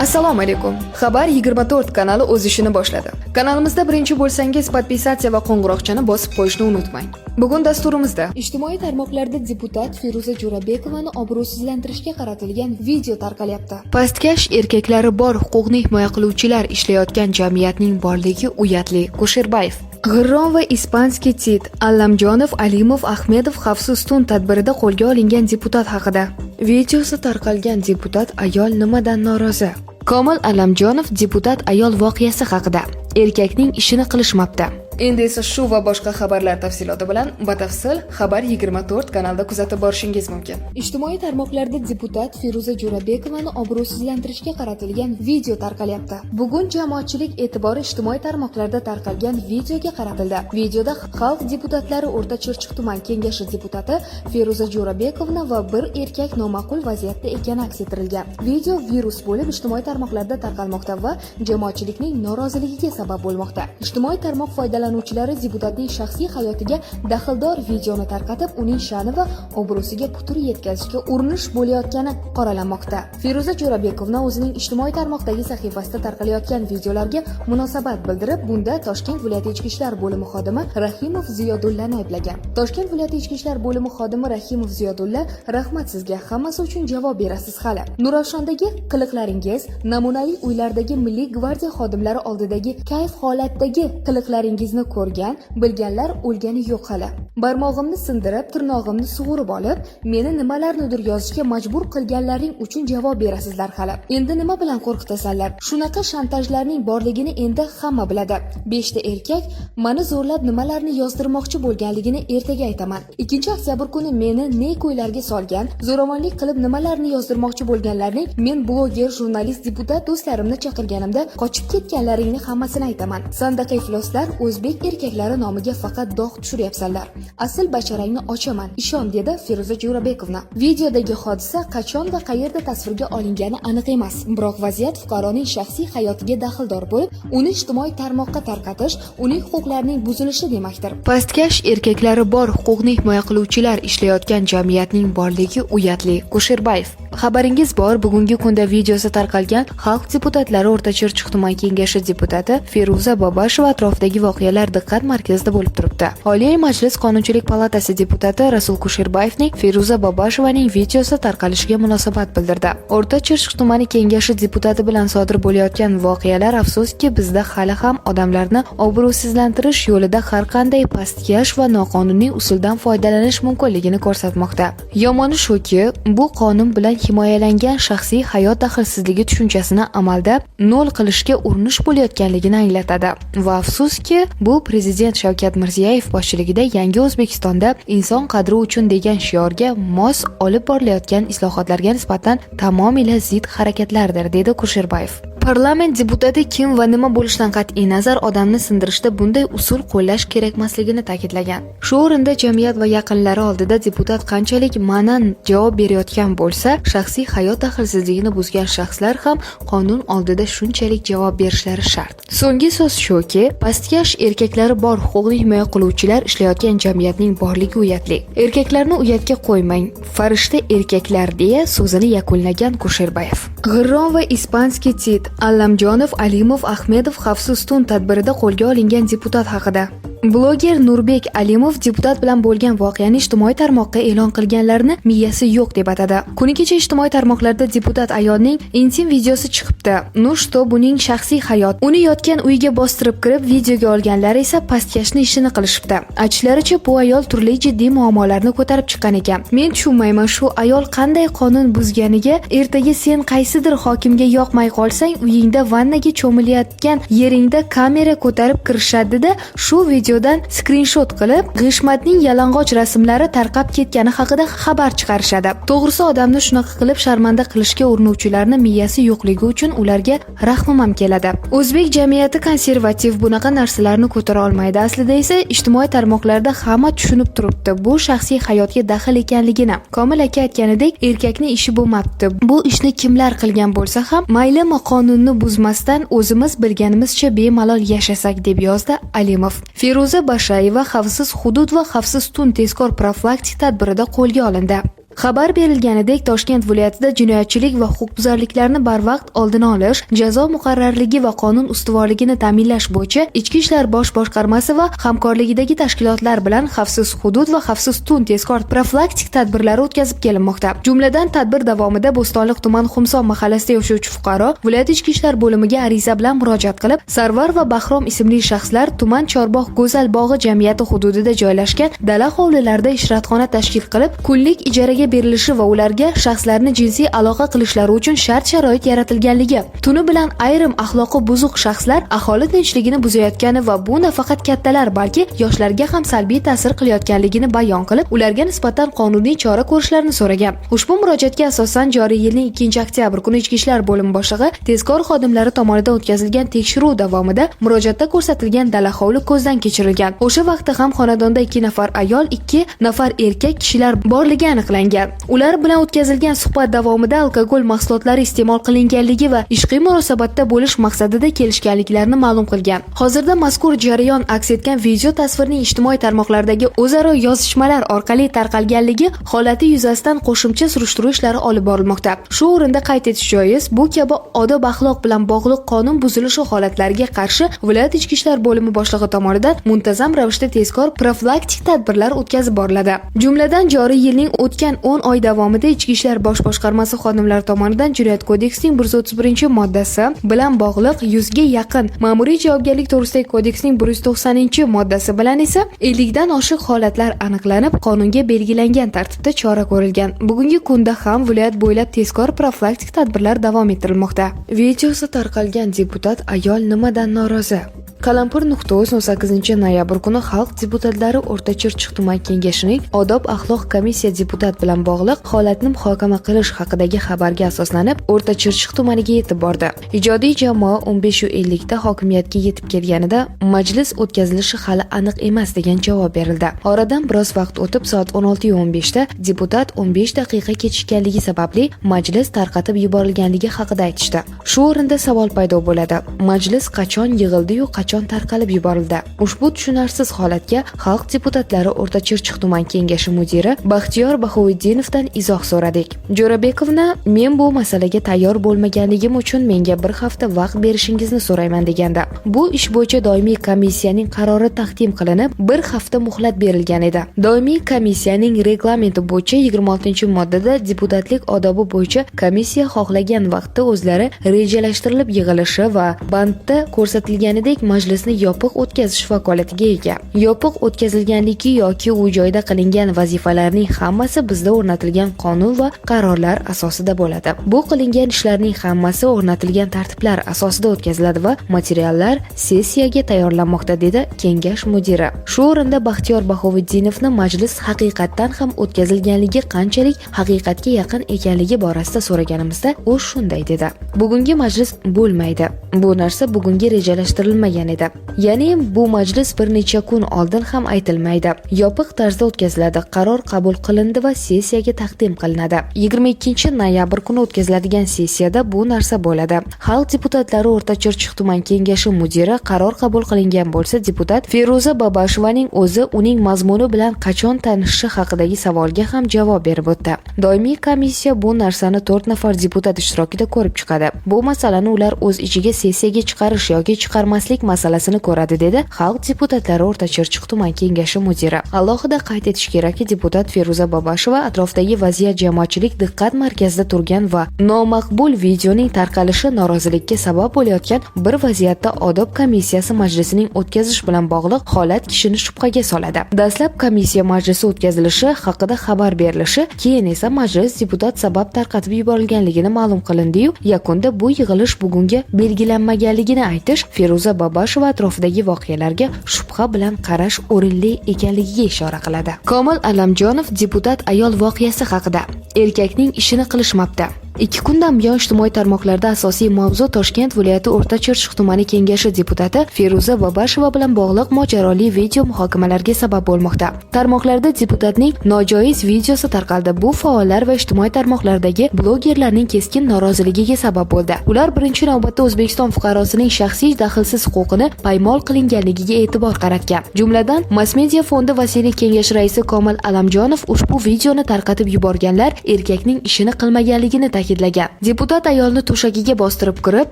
Assalomu alaykum. Xabar 24 kanali o'z ishini boshladi. Kanalimizda birinchi bo'lsangiz, podpisatsiya va qo'ng'iroqchani bosib qo'yishni unutmang. Bugun dasturimizda ijtimoiy tarmoqlarda deputat Feruza Jo'rabekovani obro'sizlantirishga qaratilgan video tarqalyapti. Pastkash erkaklari bor huquqni himoya qiluvchilar ishlayotgan jamiyatning borligi uyatli. Kusherbayev. G'irrom va ispanskiy tit Allamjonov, Alimov, Ahmedov xavfsiz tun tadbirida qo'lga olingan deputat haqida. Videosi tarqalgan deputat ayol nimadan norozi? Komil Allamjonov deputat ayol voqeasi haqida. Erkakning ishini qilishmabdi. Endi esa shu va boshqa xabarlar tafsiloti bilan batafsil Xabar 24 kanalida kuzatib borishingiz mumkin. Ijtimoiy tarmoqlarda deputat Feruza Jo'rabekovani obro'sizlantirishga qaratilgan video tarqalyapti. Bugun jamoatchilik e'tibori ijtimoiy tarmoqlarda tarqalgan videoga qaratildi. Videoda xalq deputatlari O'rta Chirchiq tuman kengashi deputati Feruza Jo'rabekovna va bir erkak noma'qul vaziyatda ekani aks ettirilgan. Video virus bo'lib ijtimoiy tarmoqlarda tarqalmoqda va jamoatchilikning noroziligiga sabab bo'lmoqda. Ijtimoiy tarmoq foydalanuvchilari deputatning shaxsiy hayotiga daxldor videoni tarqatib, uning sha'ni va obro'siga putur yetkazishga urinish bo'layotgani qoralanmoqda. Feruza Jo'rabekovna o'zining ijtimoiy tarmoqdagi sahifasida tarqalayotgan videolarga munosabat bildirib, bunda Toshkent viloyati ichki ishlar bo'limi xodimi Rahimov Ziyodullani ayblagan. Toshkent viloyati ichki ishlar bo'limi xodimi Rahimov Ziyodulla, rahmat sizga, hammasi uchun javob berasiz hali. Nurafshondagi qiliqlaringiz, namunali uylardagi Milliy gvardiya xodimlari oldidagi kayf holatdagi qiliqlaringizni ko'rgan, bilganlar o'lgani yo'q hali. Barmog'imni sindirib, tirnog'imni sug'urib olib, meni nimalarnidir yozishga majbur qilganlaring uchun javob berasizlar hali. Endi nima bilan qo'rqitasanlar? Shunaqa shantajlarning borligini endi hamma biladi. 5 ta erkak meni zo'rlab nimalarni yozdirmoqchi bo'lganligini ertaga aytaman. 2-oktyabr kuni meni ne ko'ylarga solgan, zo'ravonlik qilib nimalarni yozdirmoqchi bo'lganlarning men bloger, jurnalist, deputat do'stlarimni chaqirganimda qochib ketganlaringni hammasini aytaman. Sandaqa ifloslar o'zbek erkaklari nomiga faqat dog' tushiryapsanlar. Asl basharangni ochaman, ishon, dedi Feruza Jo'rabekovna. Videodagi hodisa qachon va qayerda tasvirga olingani aniq emas, biroq vaziyat fuqaroning shaxsiy hayotiga daxldor bo'lib, uni ijtimoiy tarmoqqa tarqatish uning huquqlarining buzilishi demakdir. Pastkash erkaklari bor huquqni himoya qiluvchilar ishlayotgan jamiyatning borligi uyatli. Kusherbayev. Xabaringiz bor, bugungi kunda videosi tarqalgan xalq deputatlari O'rta Chirchiq tuman kengashi deputati Feruza Bobasheva atrofidagi voqealar diqqat markazida bo'lib turibdi. Oliy Majlis Qonunchilik palatasi deputati Rasul Kusherbayevning Feruza Bobashevaning videosi tarqalishiga munosabat bildirdi. O'rta Chirchiq tumani kengashi deputati bilan sodir bo'layotgan voqealar afsuski bizda hali ham odamlarni obro'sizlantirish yo'lida har qanday pastkash va noqonuniy usuldan foydalanish mumkinligini ko'rsatmoqda. Yomoni shuki, bu qonun bilan himoyalangan shaxsiy hayot daxlsizligi tushunchasini amalda nol qilishga urinish bo'layotganligini anglatadi. Va afsuski, bu prezident Shavkat Mirziyoyev boshchiligida Yangi O'zbekistonda inson qadri uchun degan shiorga mos olib borilayotgan islohotlarga nisbatan tamomila zid harakatlardir, dedi Kusherbayev. Parlament deputati kim va nima bo'lishidan qat'iy nazar odamni sindirishda bunday usul qo'llash kerakmasligini ta'kidlagan. Shu o'rinda jamiyat va yaqinlari oldida deputat qanchalik ma'nan javob berayotgan bo'lsa, shaxsiy hayot daxlsizligini buzgan shaxslar ham qonun oldida shunchalik javob berishlari shart. So'nggi so'z shuki, pastkash erkaklari bor huquqni himoya qiluvchilar ishlayotgan jamiyatning borligi uyatli. Erkaklarni uyatga qo'ymang, farishta erkaklar, deya so'zini yakunlagan Kusherbayev. G'irrom va ispanskiy tit Allamjonov, Alimov, Ahmedov xavfsiz tun tadbirida qo'lga olingan deputat haqida. Bloger Nurbek Alimov deputat bilan bo'lgan voqeani ijtimoiy tarmoqqa e'lon qilganlarni miyasi yo'q deb atadi. Kuni kecha ijtimoiy tarmoqlarda deputat ayolning intim videosi chiqibdi. Ну что, buning shaxsiy hayot. Uni yotgan uyiga bostirib kirib videoga olganlar esa pastkashni ishini qilishibdi. Aytishlaricha, bu ayol turli jiddiy muammolarni ko'tarib chiqqan ekan. Men tushunmayman, shu ayol qanday qonun buzganiga. Ertaga sen qaysidir hokimga yoqmay qolsang, uyingda vannaga cho'milayotgan yeringda kamera ko'tarib kirishadi-da, shu videodan skrinshot qilib, G'ishmatning yalang'och rasmlari tarqab ketgani haqida xabar chiqarishadi. To'g'risi, odamni shunaqa qilib sharmanda qilishga urinuvchilarni miyasi yo'qligi uchun ularga rahmim ham keladi. O'zbek jamiyati konservativ, bunaqa narsalarni ko'tara olmaydi. Aslida esa ijtimoiy tarmoqlarda hamma tushunib turibdi bu shaxsiy hayotga daxl ekanligini. Komil aka aytganidek, erkakning ishi bo'lmabdi. Bu ishni kimlar qilgan bo'lsa ham, maylimi qonunni buzmasdan o'zimiz bilganimizcha bemalol yashasak, deb yozdi Alimov. Feruza Bashayeva xavfsiz hudud va xavfsiz tun tezkor profilaktik tadbirida qo'lga olindi. Xabar berilganidek, Toshkent viloyatida jinoyatchilik va huquqbuzarliklarni barvaqt oldini olish, jazo muqarrarligi va qonun ustuvorligini ta'minlash bo'yicha Ichki ishlar bosh boshqarmasi va hamkorligidagi tashkilotlar bilan xavfsiz hudud va xavfsiz tun tezkor profilaktik tadbirlari o'tkazib kelinmoqda. Jumladan, tadbir davomida Bo'stonliq tuman Xumson mahallasida yashovchi fuqaro viloyat ichki ishlar bo'limiga ariza bilan murojaat qilib, Sarvar va Bahrom ismli shaxslar tuman Chorbog' Go'zal bog'i jamiyati hududida joylashgan dala hovlilarida ishratxona tashkil qilib, kunlik ijaraga berilishi va ularga shaxslarni jinsiy aloqa qilishlari uchun shart-sharoit yaratilganligi, tuni bilan ayrim axloqi buzuq shaxslar aholi tinchligini buzayotgani va bu nafaqat kattalar, balki yoshlarga ham salbiy ta'sir qilayotganligini bayon qilib, ularga nisbatan qonuniy chora ko'rishlarini so'ragan. Ushbu murojaatga asosan joriy yilning 2-oktyabr kuni Ichki ishlar bo'limi boshlig'i tezkor xodimlari tomonidan o'tkazilgan tekshiruv davomida murojaatda ko'rsatilgan dala hovli ko'zdan kechirilgan. O'sha vaqtda ham xonadonda 2 nafar ayol, 2 nafar erkak kishilar borligi aniqlangan. Ular bilan o'tkazilgan suhbat davomida alkogol mahsulotlari iste'mol qilinganligi va ishqiy munosabatda bo'lish maqsadida kelishganliklarini ma'lum qilgan. Hozirda mazkur jarayon aks etgan video tasvirning ijtimoiy tarmoqlardagi o'zaro yozishmalar orqali tarqalganligi holati yuzasidan qo'shimcha surishtiruv ishlari olib borilmoqda. Shu o'rinda qayd etish joiz, bu kabi odob axloq bilan bog'liq qonun buzilishi holatlariga qarshi viloyat ichki ishlar bo'limi boshlig'i tomonidan muntazam ravishda tezkor profilaktik tadbirlar o'tkazib boriladi. Jumladan, joriy yilning o'tgan 10 oy davomida Ichki ishlar bosh boshqarmasi xodimlari tomonidan Jinoyat kodeksining 131-moddasi bilan bog'liq 100 ga yaqin, Ma'muriy javobgarlik to'g'risidagi kodeksning 190-moddasi bilan esa 50 dan oshiq holatlar aniqlanib, qonunga belgilangan tartibda chora ko'rilgan. Bugungi kunda ham viloyat bo'ylab tezkor profilaktik tadbirlar davom ettirilmoqda. Videosi tarqalgan deputat ayol nimadan norozi? Kalampur.uz 18-noyabr kuni Xalq deputatlari O'rta Chirchiq tuman kengashining odob axloq komissiya deputat bilan bog'liq holatni muhokama qilish haqidagi xabarga asoslanib O'rta Chirchiq tumaniga yetib bordi. Ijodiy jamoa 15:50 da hokimiyatga yetib kelganida majlis o'tkazilishi hali aniq emas degan javob berildi. Oradan biroz vaqt o'tib soat 16:15 da deputat 15 daqiqa kechikkanligi sababli majlis tarqatib yuborilganligi haqida aytishdi. Shu o'rinda savol paydo bo'ladi. Majlis qachon yig'ildi-yu qachon tarqalib yuborildi? Ushbu tushunarsiz holatga Xalq deputatlari O'rta Chirchiq tuman kengashi mudiri Baxtiyor Bahoviddinovdan izoh so'radik. Jo'rabekovni men bu masalaga tayyor bo'lmaganligim uchun menga bir hafta vaqt berishingizni so'rayman deganda, bu ish bo'yicha doimiy komissiyaning qarori taqdim qilinib, bir hafta muhlat berilgan edi. Doimiy komissiyaning reglamenti bo'yicha 26-moddada deputatlik odobi bo'yicha komissiya xohlagan vaqtda o'zlari rejalashtirilib yig'ilishi va bandda ko'rsatilganidek majlisni yopiq o'tkazish vakolatiga ega. Yopiq o'tkazilganligi yoki u joyda qilingan vazifalarning hammasi bizda o'rnatilgan qonun va qarorlar asosida bo'ladi. Bu qilingan ishlarning hammasi o'rnatilgan tartiblar asosida o'tkaziladi va materiallar sessiyaga tayyorlanmoqda, dedi kengash mudiri. Shu o'rinda Baxtiyor Bahoviddinovni majlis haqiqatdan ham o'tkazilganligi qanchalik haqiqatga yaqin ekanligi borasida so'raganimizda, u shunday dedi. Bugungi majlis bo'lmaydi. Bu narsa bugunga rejalashtirilmagan edi. Ya'ni bu majlis bir necha kun oldin ham aytilmaydi. Yopiq tarzda o'tkaziladi, qaror qabul qilindi va sessiyaga taqdim qilinadi. 22-noyabr kuni o'tkaziladigan sessiyada bu narsa bo'ladi. Xalq deputatlari O'rta Chirchiq tuman kengashi mudiri qaror qabul qilingan bo'lsa, deputat Feruza Babashovaning o'zi uning mazmuni bilan qachon tanishishi haqidagi savolga ham javob berib o'tdi. Doimiy komissiya bu narsani 4 nafar deputat ishtirokida ko'rib chiqadi. Bu masalani ular o'z ichiga sessiyaga chiqarish yoki chiqarmaslik masalasini ko'radi, dedi Xalq deputatlari O'rta Chirchiq tuman kengashi mudiri. Alohida qayd etish kerakki, deputat Feruza Babashova atrofdagi vaziyat jamoatchilik diqqat markazida turgan va nomaqbul videoning tarqalishi norozilikka sabab bo'layotgan bir vaziyatda odob komissiyasi majlisining o'tkazish bilan bog'liq holat kishini shubhaga soladi. Dastlab komissiya majlisi o'tkazilishi haqida xabar berilishi, keyin esa majlis deputat sabab tarqatib yuborilganligini ma'lum qilindi-yu, yakunda bu yig'ilish bugunga belgilanmaganligini aytish Feruza Babashova atrofidagi voqealarga shubha bilan qarash o'rinli ekanligiga ishora qiladi. Komil Allamjonov deputat ayol voqeasi haqida: erkakning ishini qilishmabdi. 2 kundan buyon ijtimoiy tarmoqlarda asosiy mavzu Toshkent viloyati O'rta Chirchiq tumani kengashi deputati Feruza Babasheva bilan bog'liq mojaroli video muhokamalarga sabab bo'lmoqda. Tarmoqlarda deputatning nojoiz videosi tarqaldi. Bu faollar va ijtimoiy tarmoqlardagi blogerlarning keskin noroziligiga sabab bo'ldi. Ular birinchi navbatda O'zbekiston fuqarosining shaxsiy daxlsiz huquqini paymol qilinganligiga e'tibor qaratgan. Jumladan, Mass Media fondi vasiylik kengashi raisi Komil Alamjonov ushbu videoni tarqatib yuborganlar erkakning ishini qilmaganligini ta'kidlagan. Deputat ayolni to'shagiga bostirib kirib,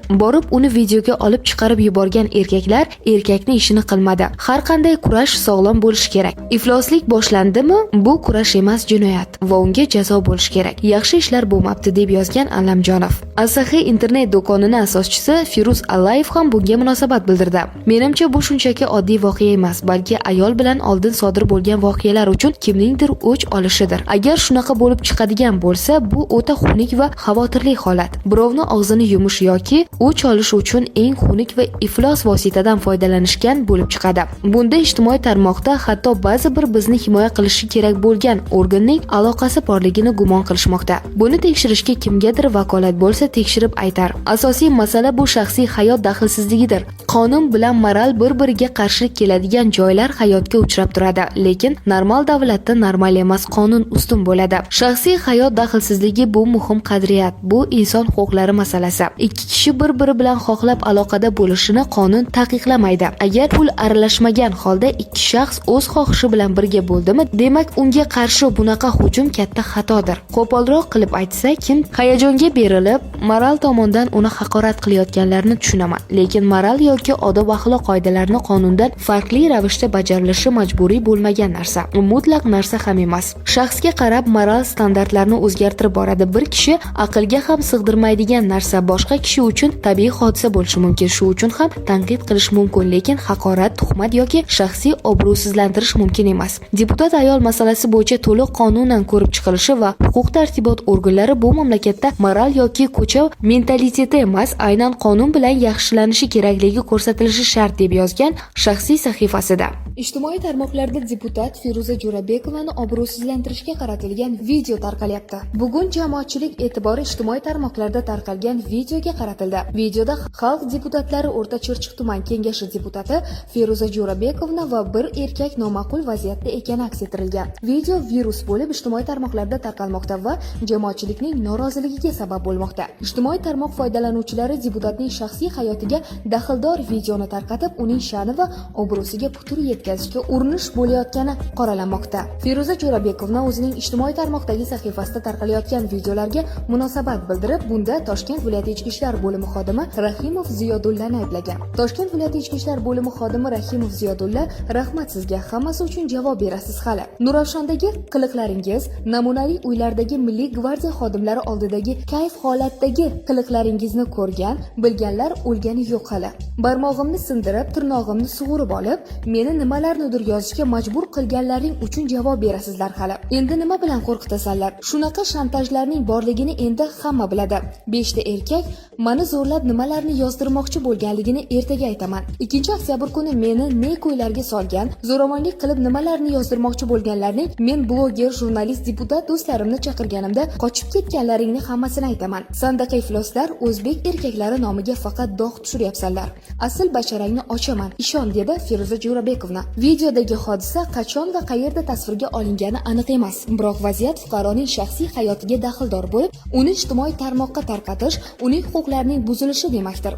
borib uni videoga olib chiqarib yuborgan erkaklar erkakning ishini qilmadi. Har qanday kurash sog'lom bo'lishi kerak. Ifloslik boshlandimi? Bu kurash emas, jinoyat va unga jazo bo'lishi kerak. Yaxshi ishlar bo'lmabdi deb yozgan Alamjonov. Asahi internet do'konini asoschisi Firuz Allayev ham bunga munosabat bildirdi. Menimcha bu shunchaki oddiy voqea emas, balki ayol bilan oldin sodir bo'lgan voqealar uchun kimningdir o'ch olishidir. Agar shunaqa bo'lib chiqadigan bo'lsa, bu o'ta xunuk va xavotirli holat. Birovni og'zini yumish yoki o'ch olish uchun eng xunuk va iflos vositadan foydalanishgan bo'lib chiqadi. Bunda ijtimoiy tarmoqda hatto ba'zi bir bizni himoya qilishi kerak bo'lgan organning aloqasi borligini gumon qilishmoqda. Buni tekshirishga kimgadir vakolat bo'lsa tekshirib aytar. Asosiy masala bu shaxsiy hayot daxlsizligidir. Qonun bilan moral bir-biriga qarshi keladigan joylar hayotga uchrab turadi, lekin normal davlatda normal emas qonun ustun bo'ladi. Shaxsiy hayot daxlsizligi bu muhim qadriyat, bu inson huquqlari masalasi. Ikki kishi bir-biri bilan xohlab aloqada bo'lishini qonun taqiqlamaydi. Agar pul aralashmagan holda ikki shaxs o'z xohishi bilan birga bo'ldimi, demak unga qarshi bunaqa hujum katta xatodir. Qo'polroq qilib aytsa, kim hayajonga berilib, moral tomondan uni haqorat qilayotganlarni tushunaman, lekin moral yoki odob-axloq qoidalarini qonundan farqli ravishda bajarilishi majburiy bo'lmagan narsa. U mutlaq narsa ham emas. Shaxsga qarab moral standartlarini o'zgartirib boradi. Bir kishi aqlga ham sig'dirmaydigan narsa boshqa kishi uchun tabiiy hodisa bo'lishi mumkin. Shu uchun ham tanqid qilish mumkin, lekin haqorat, tuhmat yoki shaxsiy obro'sizlantirish mumkin emas. Deputat ayol masalasi bo'yicha to'liq qonunan ko'rib chiqilishi va huquq-tartibot organlari bu mamlakatda moral yoki ko'cha mentaliteti emas, aynan qonun bilan yaxshilanishi kerakligi ko'rsatilishi shart deb yozgan shaxsiy sahifasida. Ijtimoiy tarmoqlarda deputat Feruza Jo'rabekovani obro'sizlantirishga qaratilgan video tarqalyapti. Bugun jamoatchilik e'tibori ijtimoiy tarmoqlarda tarqalgan videoga qaratildi. Videoda xalq deputatlari O'rta Chirchiq tuman kengashi deputati Feruza Jo'rabekovna va bir erkak noma'qul vaziyatda ekani aks ettirilgan. Video virus bo'lib ijtimoiy tarmoqlarda tarqalmoqda va jamoatchilikning noroziligiga sabab bo'lmoqda. Ijtimoiy tarmoq foydalanuvchilari deputatning shaxsiy hayotiga daxldor videoni tarqatib, uning sha'ni va obro'siga putur yetkazishga urinish bo'layotgani qoralanmoqda. Feruza Jo'rabekovna o'zining ijtimoiy tarmoqdagi sahifasida tarqalayotgan videolarga munosabat bildirib, bunda Toshkent viloyati ichki ishlar bo'limi xodimi Rahimov Ziyodullani ayblagan. Toshkent viloyati ichki ishlar bo'limi xodimi Rahimov Ziyodulla, rahmat sizga, hammasi uchun javob berasiz hali. Nurafshondagi qiliqlaringiz, namunali uylardagi Milliy gvardiya xodimlari oldidagi kayf holatdagi qiliqlaringizni ko'rgan, bilganlar o'lgani yo'q hali. Barmog'imni sindirib, tirnog'imni sug'urib olib, meni nimalarnidir yozishga majbur qilganlaring uchun javob berasizlar hali. Endi nima bilan qo'rqitasanlar? Shunaqa shantajlarning borligini endi hamma biladi. 5 ta erkak meni zo'rlab nimalarni yozdirmoqchi bo'lganligini ertaga aytaman. 2-oktyabr kuni meni ne ko'ylarga solgan, zo'ravonlik qilib nimalarni yozdirmoqchi bo'lganlarning men bloger, jurnalist, deputat do'stlarimni chaqirganimda qochib ketganlaringni hammasini aytaman. Sandaqa ifloslar o'zbek erkaklari nomiga faqat dog' tushiryapsanlar. Asl basharangni ochaman, ishon, dedi Feruza Jo'rabekovna. Videodagi hodisa qachon va qayerda tasvirga olingani aniq emas, biroq vaziyat fuqaroning shaxsiy hayotiga daxldor bo'lib, uni ijtimoiy tarmoqqa tarqatish uning huquqlarining buzilishi demakdir.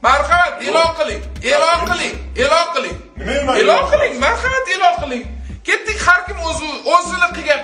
Marhamat, e'lon qiling. E'lon qiling. E'lon qiling. E'lon qiling. Marhamat, e'lon qiling. Ketdik, har kim o'zini qilgan